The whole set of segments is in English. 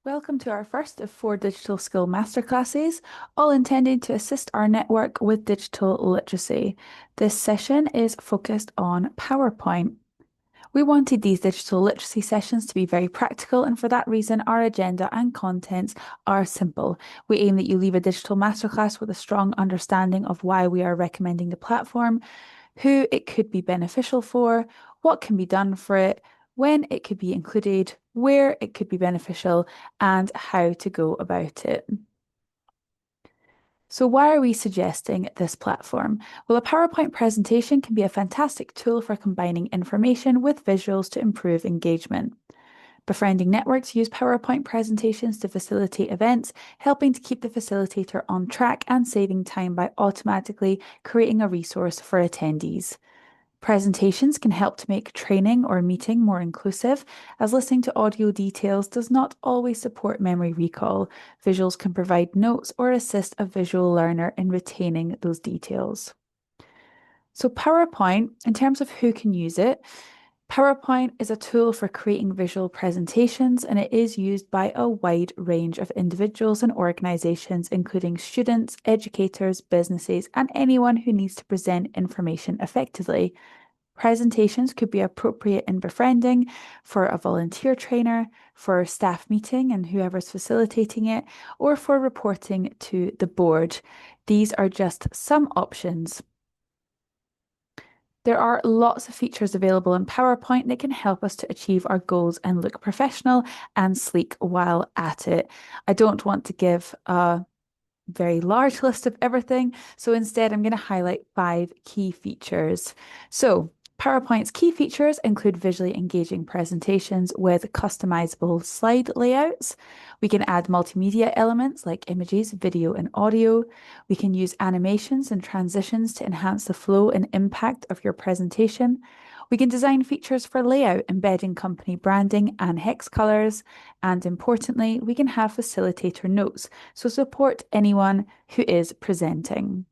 Welcome to our first of 4 digital skill masterclasses, all intended to assist our network with digital literacy. This session is focused on PowerPoint. We wanted these digital literacy sessions to be very practical, and for that reason, our agenda and contents are simple. We aim that you leave a digital masterclass with a strong understanding of why we are recommending the platform, who it could be beneficial for, what can be done for it, when it could be included, where it could be beneficial, and how to go about it. So, why are we suggesting this platform? Well, a PowerPoint presentation can be a fantastic tool for combining information with visuals to improve engagement. Befriending networks use PowerPoint presentations to facilitate events, helping to keep the facilitator on track and saving time by automatically creating a resource for attendees. Presentations can help to make training or meeting more inclusive, as listening to audio details does not always support memory recall. Visuals can provide notes or assist a visual learner in retaining those details. So, PowerPoint, in terms of who can use it, PowerPoint is a tool for creating visual presentations, and it is used by a wide range of individuals and organizations, including students, educators, businesses, and anyone who needs to present information effectively. Presentations could be appropriate in befriending, for a volunteer trainer, for staff meeting and whoever's facilitating it, or for reporting to the board. These are just some options. There are lots of features available in PowerPoint that can help us to achieve our goals and look professional and sleek while at it. I don't want to give a very large list of everything, so instead I'm going to highlight 5 key features. So, PowerPoint's key features include visually engaging presentations with customizable slide layouts. We can add multimedia elements like images, video, and audio. We can use animations and transitions to enhance the flow and impact of your presentation. We can design features for layout, embedding company branding and hex colors. And importantly, we can have facilitator notes, so support anyone who is presenting.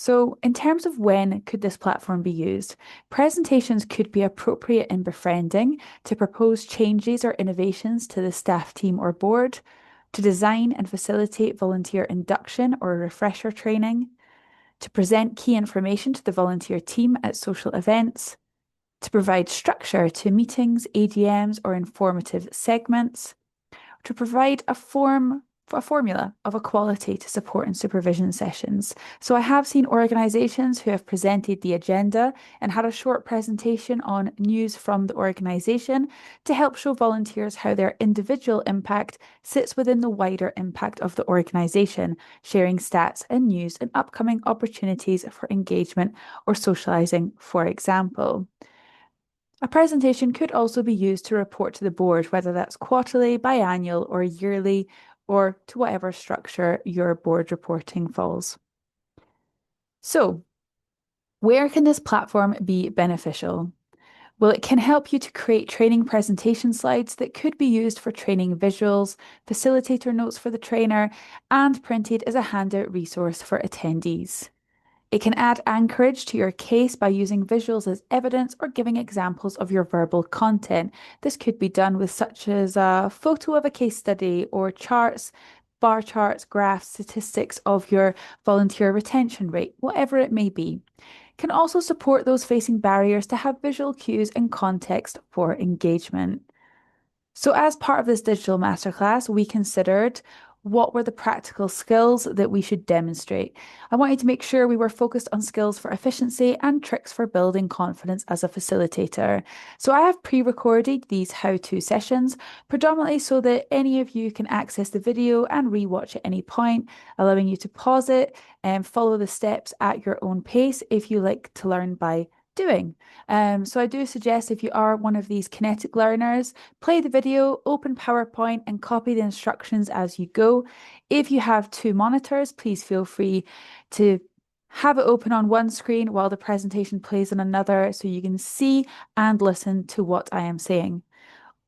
So, in terms of when could this platform be used, presentations could be appropriate in befriending, to propose changes or innovations to the staff team or board, to design and facilitate volunteer induction or refresher training, to present key information to the volunteer team at social events, to provide structure to meetings, AGMs, or informative segments, to provide a formula of equality to support and supervision sessions. So I have seen organisations who have presented the agenda and had a short presentation on news from the organisation to help show volunteers how their individual impact sits within the wider impact of the organisation, sharing stats and news and upcoming opportunities for engagement or socialising, for example. A presentation could also be used to report to the board, whether that's quarterly, biannual, or yearly, or to whatever structure your board reporting falls. So, where can this platform be beneficial? Well, it can help you to create training presentation slides that could be used for training visuals, facilitator notes for the trainer, and printed as a handout resource for attendees. It can add anchorage to your case by using visuals as evidence or giving examples of your verbal content. This could be done with such as a photo of a case study or charts, bar charts, graphs, statistics of your volunteer retention rate, whatever it may be. Can also support those facing barriers to have visual cues and context for engagement. So, as part of this digital masterclass, we considered what were the practical skills that we should demonstrate. I wanted to make sure we were focused on skills for efficiency and tricks for building confidence as a facilitator. So, I have pre recorded these how to sessions, predominantly so that any of you can access the video and rewatch at any point, allowing you to pause it and follow the steps at your own pace if you like to learn by doing. So I do suggest if you are one of these kinetic learners, play the video, open PowerPoint, and copy the instructions as you go. If you have 2 monitors, please feel free to have it open on one screen while the presentation plays on another so you can see and listen to what I am saying.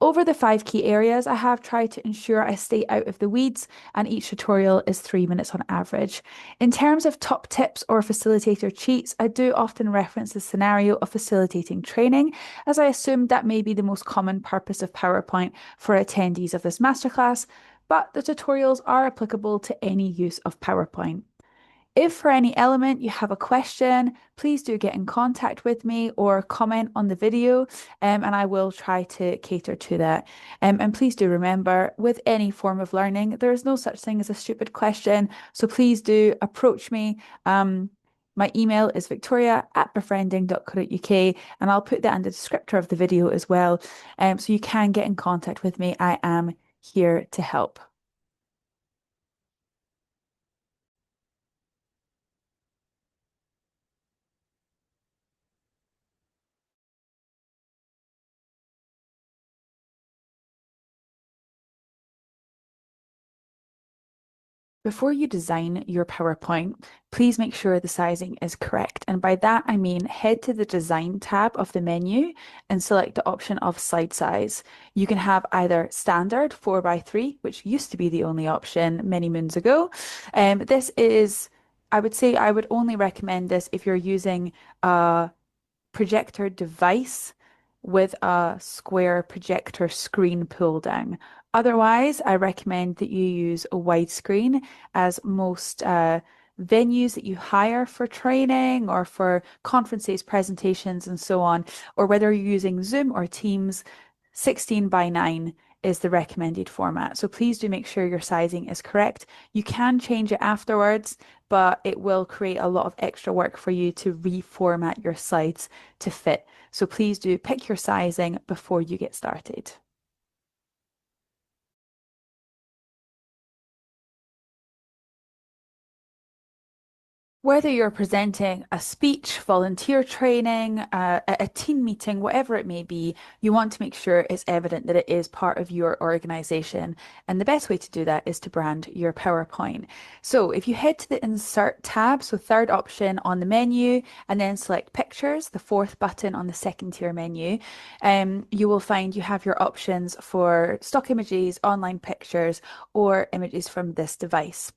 Over the 5 key areas, I have tried to ensure I stay out of the weeds, and each tutorial is 3 minutes on average. In terms of top tips or facilitator cheats, I do often reference the scenario of facilitating training, as I assume that may be the most common purpose of PowerPoint for attendees of this masterclass, but the tutorials are applicable to any use of PowerPoint. If for any element you have a question, please do get in contact with me or comment on the video, and I will try to cater to that. And please do remember, with any form of learning, there is no such thing as a stupid question. So please do approach me. My email is victoria@befriending.co.uk, and I'll put that in the descriptor of the video as well. So you can get in contact with me. I am here to help. Before you design your PowerPoint, please make sure the sizing is correct. And by that, I mean head to the Design tab of the menu and select the option of slide size. You can have either standard 4 by 3, which used to be the only option many moons ago. This is, I would say, I would only recommend this if you're using a projector device with a square projector screen pull down. Otherwise, I recommend that you use a widescreen, as most venues that you hire for training or for conferences, presentations, and so on, or whether you're using Zoom or Teams, 16 by 9 is the recommended format. So please do make sure your sizing is correct. You can change it afterwards, but it will create a lot of extra work for you to reformat your slides to fit. So please do pick your sizing before you get started. Whether you're presenting a speech, volunteer training, a team meeting, whatever it may be, you want to make sure it's evident that it is part of your organization. And the best way to do that is to brand your PowerPoint. So if you head to the Insert tab, so third option on the menu, and then select Pictures, the fourth button on the second tier menu, you will find you have your options for stock images, online pictures, or images from this device.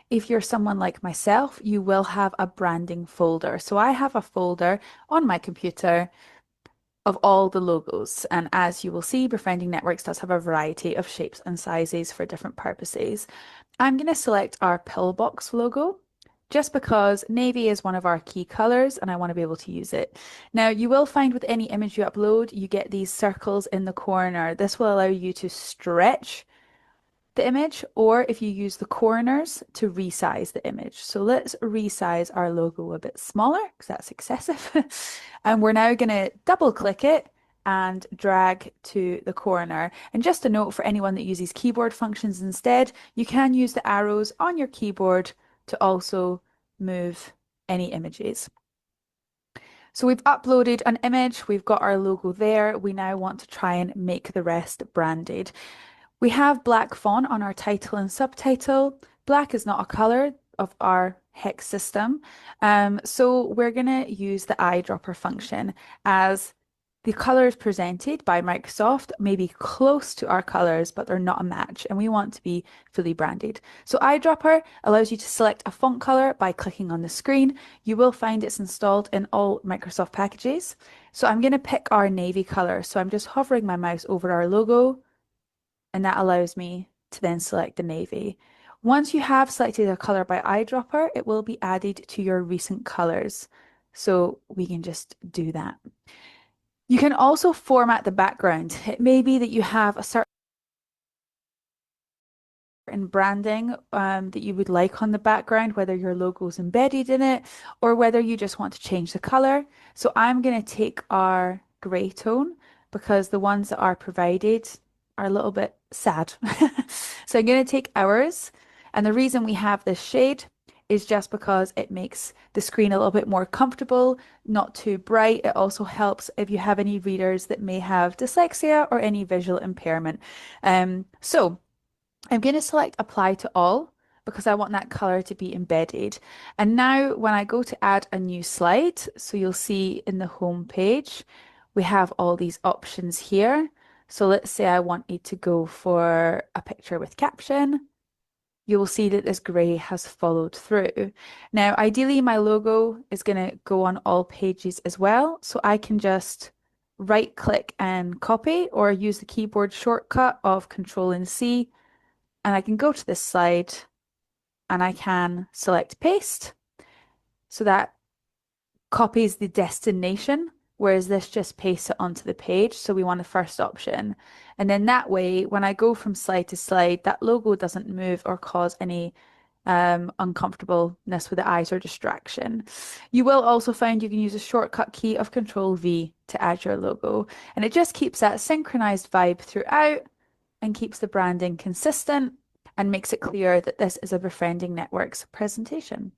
If you're someone like myself, you will have a branding folder. So I have a folder on my computer of all the logos. And as you will see, Befriending Networks does have a variety of shapes and sizes for different purposes. I'm going to select our pillbox logo just because navy is one of our key colors and I want to be able to use it. Now, you will find with any image you upload, you get these circles in the corner. This will allow you to stretch the image, or if you use the corners to resize the image. So let's resize our logo a bit smaller because that's excessive. And we're now going to double click it and drag to the corner. And just a note for anyone that uses keyboard functions instead, you can use the arrows on your keyboard to also move any images. So we've uploaded an image, we've got our logo there. We now want to try and make the rest branded. We have black font on our title and subtitle. Black is not a color of our hex system. So we're going to use the eyedropper function, as the colors presented by Microsoft may be close to our colors, but they're not a match, and we want to be fully branded. So eyedropper allows you to select a font color by clicking on the screen. You will find it's installed in all Microsoft packages. So I'm going to pick our navy color. So I'm just hovering my mouse over our logo, and that allows me to then select the navy. Once you have selected a color by eyedropper, it will be added to your recent colors. So we can just do that. You can also format the background. It may be that you have a certain branding that you would like on the background, whether your logo is embedded in it or whether you just want to change the color. So I'm going to take our gray tone because the ones that are provided are a little bit sad. So I'm going to take ours. And the reason we have this shade is just because it makes the screen a little bit more comfortable, not too bright. It also helps if you have any readers that may have dyslexia or any visual impairment. So I'm going to select apply to all because I want that color to be embedded. And now when I go to add a new slide, so you'll see in the home page, we have all these options here. So let's say I wanted to go for a picture with caption. You will see that this gray has followed through. Now, ideally, my logo is going to go on all pages as well. So I can just right click and copy or use the keyboard shortcut of Control and C. And I can go to this slide and I can select paste. So that copies the destination, whereas this just pastes it onto the page. So we want the first option. And then that way, when I go from slide to slide, that logo doesn't move or cause any uncomfortableness with the eyes or distraction. You will also find you can use a shortcut key of Control V to add your logo. And it just keeps that synchronized vibe throughout and keeps the branding consistent and makes it clear that this is a Befriending Networks presentation.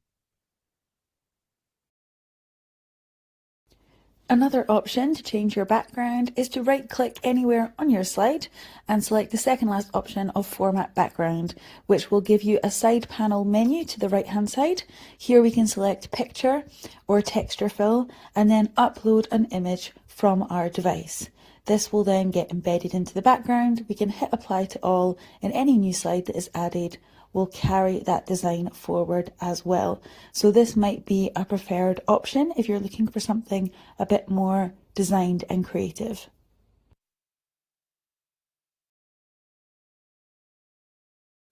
Another option to change your background is to right-click anywhere on your slide and select the second last option of Format Background, which will give you a side panel menu to the right-hand side. Here we can select Picture or Texture Fill and then upload an image from our device. This will then get embedded into the background. We can hit Apply to All, and any new slide that is added will carry that design forward as well. So this might be a preferred option if you're looking for something a bit more designed and creative.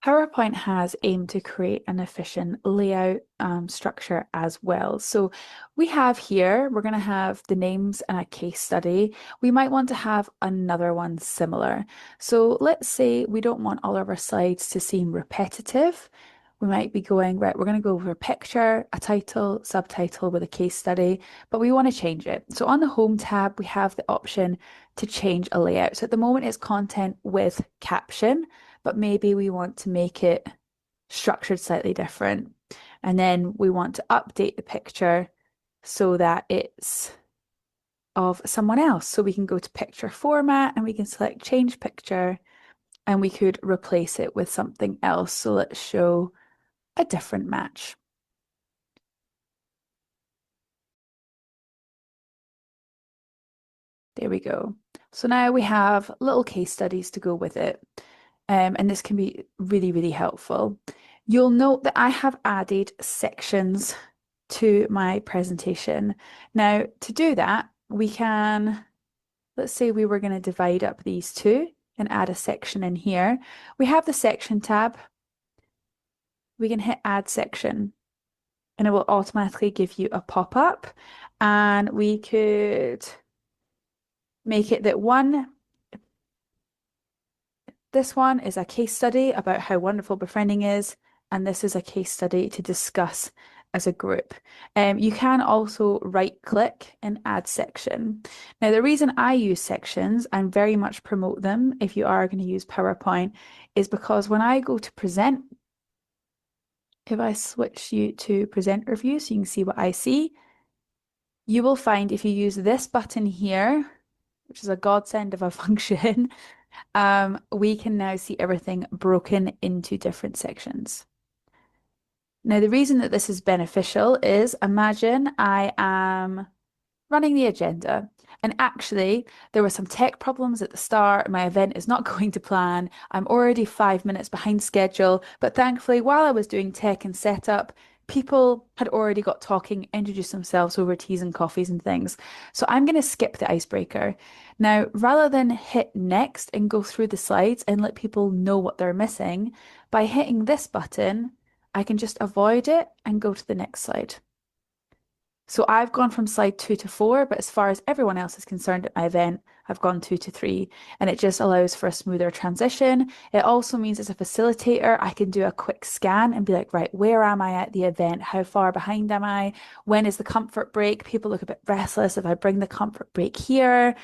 PowerPoint has aimed to create an efficient layout structure as well. So we have here, we're going to have the names and a case study. We might want to have another one similar. So let's say we don't want all of our slides to seem repetitive. We might be going, right, we're going to go over a picture, a title, subtitle with a case study, but we want to change it. So on the Home tab, we have the option to change a layout. So at the moment, it's content with caption, but maybe we want to make it structured slightly different. And then we want to update the picture so that it's of someone else. So we can go to picture format and we can select change picture and we could replace it with something else. So let's show a different match. There we go. So now we have little case studies to go with it. And this can be really, really helpful. You'll note that I have added sections to my presentation. Now, to do that, we can, let's say we were going to divide up these two and add a section in here. We have the section tab. We can hit add section and it will automatically give you a pop-up. And we could make it that this one is a case study about how wonderful befriending is, and this is a case study to discuss as a group. You can also right-click and add section. Now, the reason I use sections and very much promote them if you are going to use PowerPoint is because when I go to present, if I switch you to presenter view so you can see what I see, you will find if you use this button here, which is a godsend of a function, we can now see everything broken into different sections. Now, the reason that this is beneficial is imagine I am running the agenda. And actually, there were some tech problems at the start. My event is not going to plan. I'm already 5 minutes behind schedule. But thankfully, while I was doing tech and setup, people had already got talking, introduced themselves over teas and coffees and things. So I'm going to skip the icebreaker. Now, rather than hit next and go through the slides and let people know what they're missing, by hitting this button, I can just avoid it and go to the next slide. So I've gone from slide 2 to 4, but as far as everyone else is concerned at my event, I've gone 2 to 3, and it just allows for a smoother transition. It also means as a facilitator, I can do a quick scan and be like, right, where am I at the event? How far behind am I? When is the comfort break? People look a bit restless if I bring the comfort break here.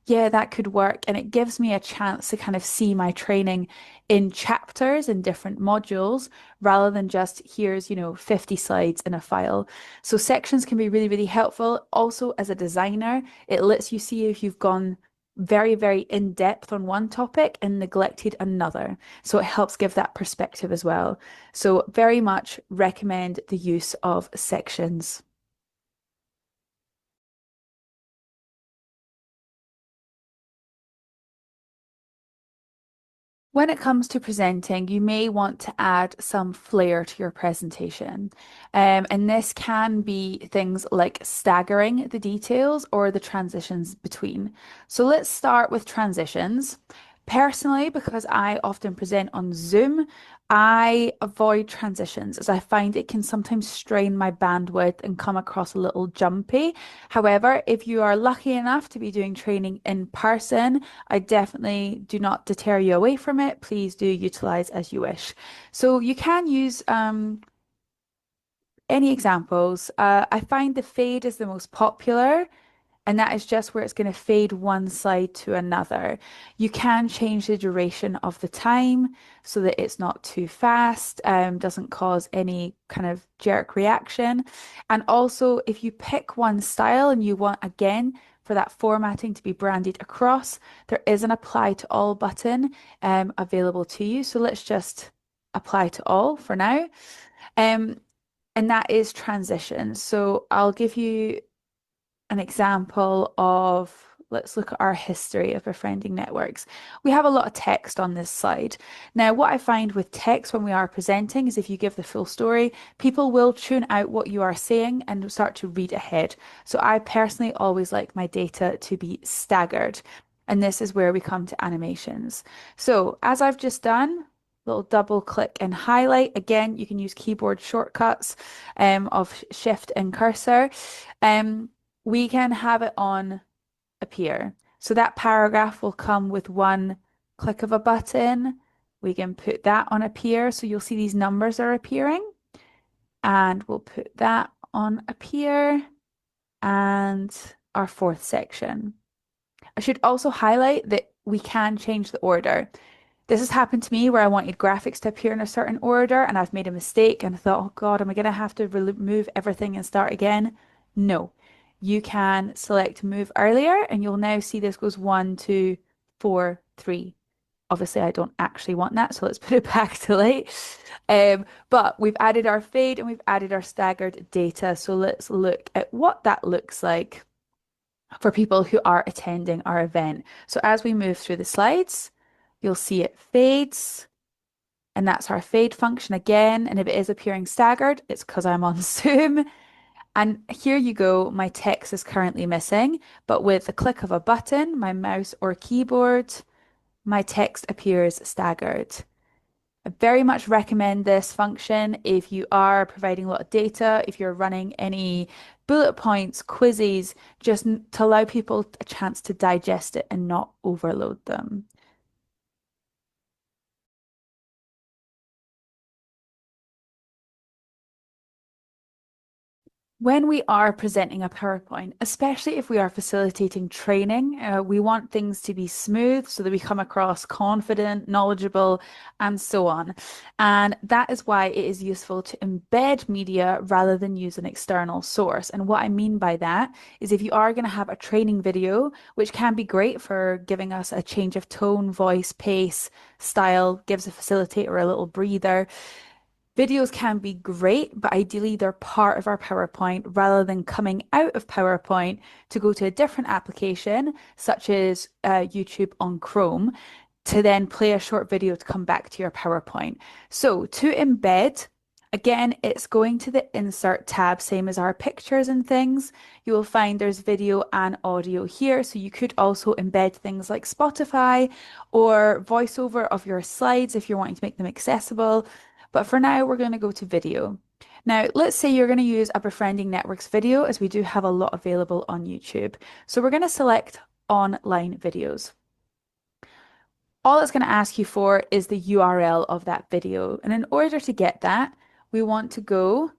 Yeah, that could work. And it gives me a chance to kind of see my training in chapters and different modules rather than just here's, 50 slides in a file. So sections can be really, really helpful. Also, as a designer, it lets you see if you've gone very, very in depth on one topic and neglected another. So it helps give that perspective as well. So very much recommend the use of sections. When it comes to presenting, you may want to add some flair to your presentation. And this can be things like staggering the details or the transitions between. So let's start with transitions. Personally, because I often present on Zoom, I avoid transitions as I find it can sometimes strain my bandwidth and come across a little jumpy. However, if you are lucky enough to be doing training in person, I definitely do not deter you away from it. Please do utilize as you wish. So you can use any examples. I find the fade is the most popular, and that is just where it's going to fade one slide to another. You can change the duration of the time so that it's not too fast, doesn't cause any kind of jerk reaction. And also, if you pick one style and you want, again, for that formatting to be branded across, there is an apply to all button available to you. So let's just apply to all for now. Um, and that is transition. So I'll give you an example of, let's look at our history of befriending networks. We have a lot of text on this slide. Now, what I find with text when we are presenting is if you give the full story, people will tune out what you are saying and start to read ahead. So I personally always like my data to be staggered. And this is where we come to animations. So as I've just done, little double click and highlight. Again, you can use keyboard shortcuts of shift and cursor. Um, we can have it on appear. So that paragraph will come with one click of a button. We can put that on appear. So you'll see these numbers are appearing. And we'll put that on appear and our fourth section. I should also highlight that we can change the order. This has happened to me where I wanted graphics to appear in a certain order and I've made a mistake and I thought, oh God, am I going to have to remove everything and start again? No. You can select move earlier and you'll now see this goes 1, 2, 4, 3. Obviously, I don't actually want that, so let's put it back to late. But we've added our fade and we've added our staggered data. So let's look at what that looks like for people who are attending our event. So as we move through the slides, you'll see it fades, and that's our fade function again. And if it is appearing staggered, it's because I'm on Zoom. And here you go, my text is currently missing, but with the click of a button, my mouse or keyboard, my text appears staggered. I very much recommend this function if you are providing a lot of data, if you're running any bullet points, quizzes, just to allow people a chance to digest it and not overload them. When we are presenting a PowerPoint, especially if we are facilitating training, we want things to be smooth so that we come across confident, knowledgeable, and so on. And that is why it is useful to embed media rather than use an external source. And what I mean by that is if you are going to have a training video, which can be great for giving us a change of tone, voice, pace, style, gives a facilitator a little breather. Videos can be great, but ideally they're part of our PowerPoint rather than coming out of PowerPoint to go to a different application, such as YouTube on Chrome, to then play a short video to come back to your PowerPoint. So to embed, again, it's going to the insert tab, same as our pictures and things. You will find there's video and audio here. So you could also embed things like Spotify or voiceover of your slides if you're wanting to make them accessible. But for now, we're going to go to video. Now, let's say you're going to use a Befriending Networks video, as we do have a lot available on YouTube. So we're going to select online videos. All it's going to ask you for is the URL of that video. And in order to get that, we want to go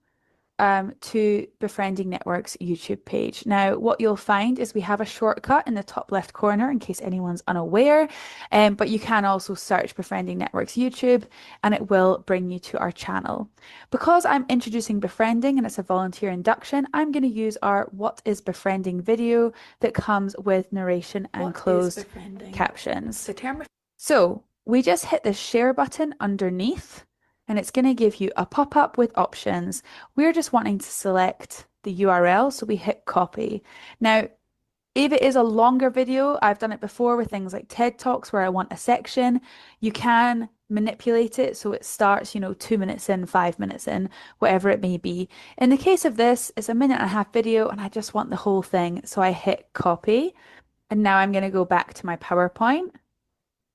to Befriending Networks YouTube page. Now, what you'll find is we have a shortcut in the top left corner in case anyone's unaware, but you can also search Befriending Networks YouTube and it will bring you to our channel. Because I'm introducing befriending and it's a volunteer induction, I'm going to use our What is Befriending video that comes with narration and closed captions. So we just hit the share button underneath and it's going to give you a pop-up with options. We're just wanting to select the URL, so we hit copy. Now, If it is a longer video, I've done it before with things like TED Talks where I want a section, you can manipulate it so it starts, 2 minutes in, 5 minutes in, whatever it may be. In the case of this, it's a minute and a half video and I just want the whole thing. So I hit copy and now I'm going to go back to my PowerPoint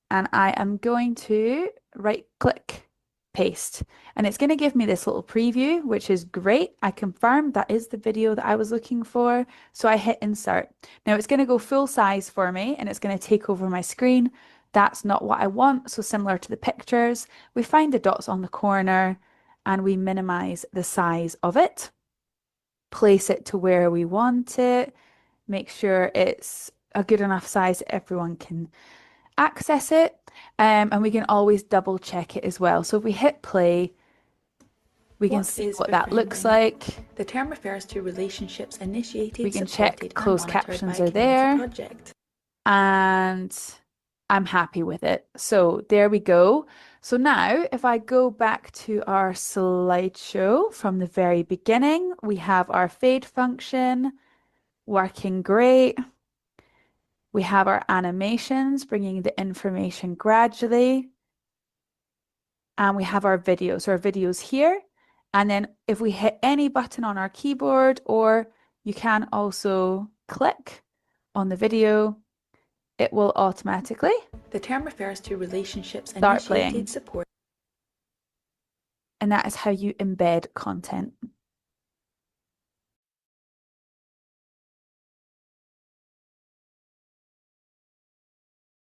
and I am going to right click, paste. And it's going to give me this little preview, which is great. I confirmed that is the video that I was looking for. So I hit insert. Now it's going to go full size for me and it's going to take over my screen. That's not what I want. So similar to the pictures, we find the dots on the corner and we minimize the size of it, place it to where we want it, make sure it's a good enough size that everyone can access it. And we can always double check it as well. So if we hit play, we can see what that looks like. The term refers to relationships initiated, We can supported, check closed and monitored captions by a are there. project. And I'm happy with it. So there we go. So now if I go back to our slideshow from the very beginning, we have our fade function working great. We have our animations bringing the information gradually. And we have our videos. So our videos here. And then if we hit any button on our keyboard, or you can also click on the video, it will automatically The term refers to relationships start playing. initiated, support. And that is how you embed content.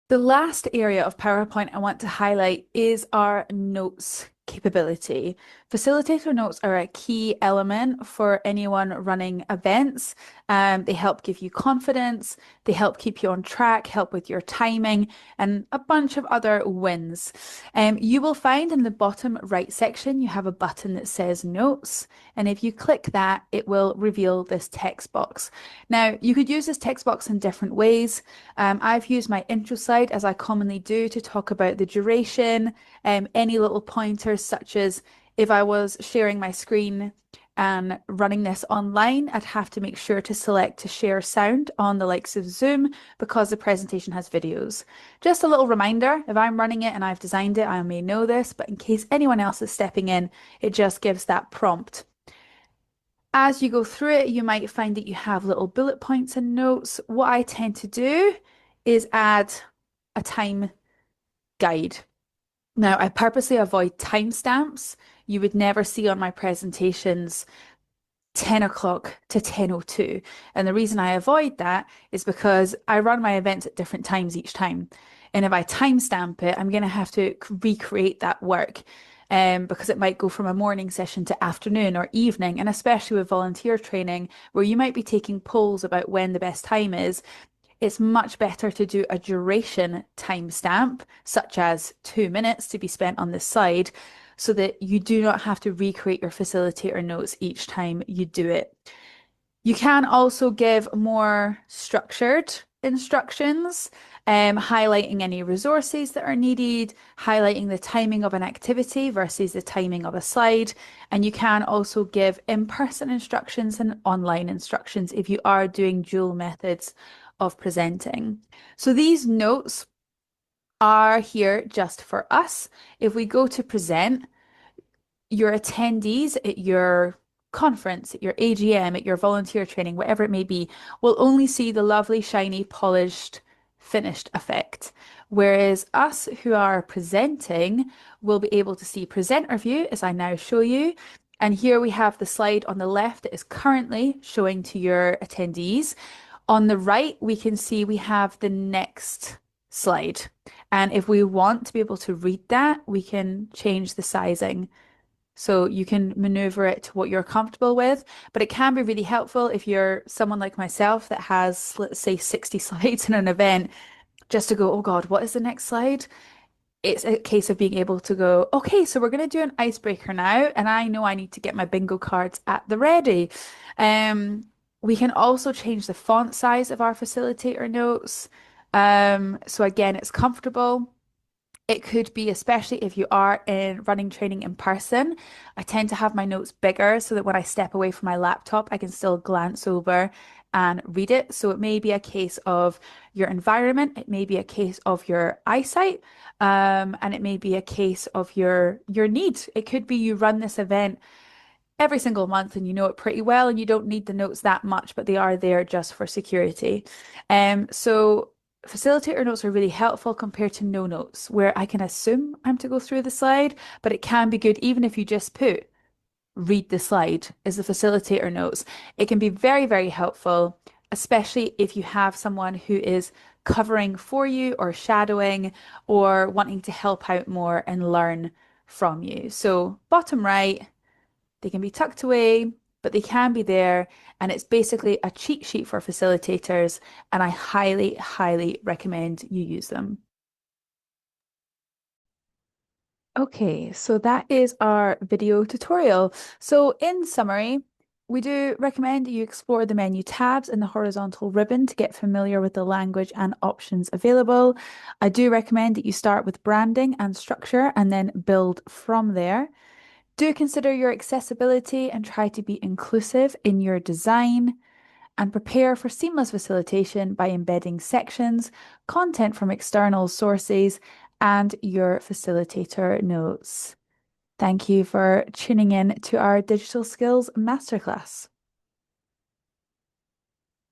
The last area of PowerPoint I want to highlight is our notes capability. Facilitator notes are a key element for anyone running events. They help give you confidence, they help keep you on track, help with your timing, and a bunch of other wins. You will find in the bottom right section, you have a button that says notes. And if you click that, it will reveal this text box. Now, you could use this text box in different ways. I've used my intro slide, as I commonly do, to talk about the duration, any little pointers, such as if I was sharing my screen and running this online, I'd have to make sure to select to share sound on the likes of Zoom because the presentation has videos. Just a little reminder, if I'm running it and I've designed it, I may know this, but in case anyone else is stepping in, it just gives that prompt. As you go through it, you might find that you have little bullet points and notes. What I tend to do is add a time guide. Now, I purposely avoid timestamps. You would never see on my presentations 10 o'clock to 10:02. And the reason I avoid that is because I run my events at different times each time. And if I timestamp it, I'm going to have to recreate that work because it might go from a morning session to afternoon or evening. And especially with volunteer training, where you might be taking polls about when the best time is, it's much better to do a duration timestamp, such as 2 minutes to be spent on this slide, so that you do not have to recreate your facilitator notes each time you do it. You can also give more structured instructions, highlighting any resources that are needed, highlighting the timing of an activity versus the timing of a slide. And you can also give in-person instructions and online instructions if you are doing dual methods of presenting. So these notes are here just for us. If we go to present, your attendees at your conference, at your AGM, at your volunteer training, whatever it may be, will only see the lovely, shiny, polished, finished effect. Whereas us who are presenting will be able to see presenter view, as I now show you. And here we have the slide on the left that is currently showing to your attendees. On the right, we can see we have the next slide. And if we want to be able to read that, we can change the sizing. So you can maneuver it to what you're comfortable with, but it can be really helpful if you're someone like myself that has, let's say, 60 slides in an event, just to go, oh God, what is the next slide? It's a case of being able to go, okay, so we're going to do an icebreaker now, and I know I need to get my bingo cards at the ready. We can also change the font size of our facilitator notes. So again, it's comfortable. It could be, especially if you are in running training in person, I tend to have my notes bigger so that when I step away from my laptop, I can still glance over and read it. So it may be a case of your environment, it may be a case of your eyesight, and it may be a case of your need. It could be you run this event every single month and you know it pretty well and you don't need the notes that much, but they are there just for security. So facilitator notes are really helpful compared to no notes, where I can assume I'm to go through the slide, but it can be good even if you just put read the slide is the facilitator notes. It can be very, very helpful, especially if you have someone who is covering for you or shadowing or wanting to help out more and learn from you. So bottom right, they can be tucked away, but they can be there. And it's basically a cheat sheet for facilitators. And I highly, highly recommend you use them. Okay, so that is our video tutorial. So in summary, we do recommend you explore the menu tabs in the horizontal ribbon to get familiar with the language and options available. I do recommend that you start with branding and structure and then build from there. Do consider your accessibility and try to be inclusive in your design and prepare for seamless facilitation by embedding sections, content from external sources, and your facilitator notes. Thank you for tuning in to our Digital Skills Masterclass.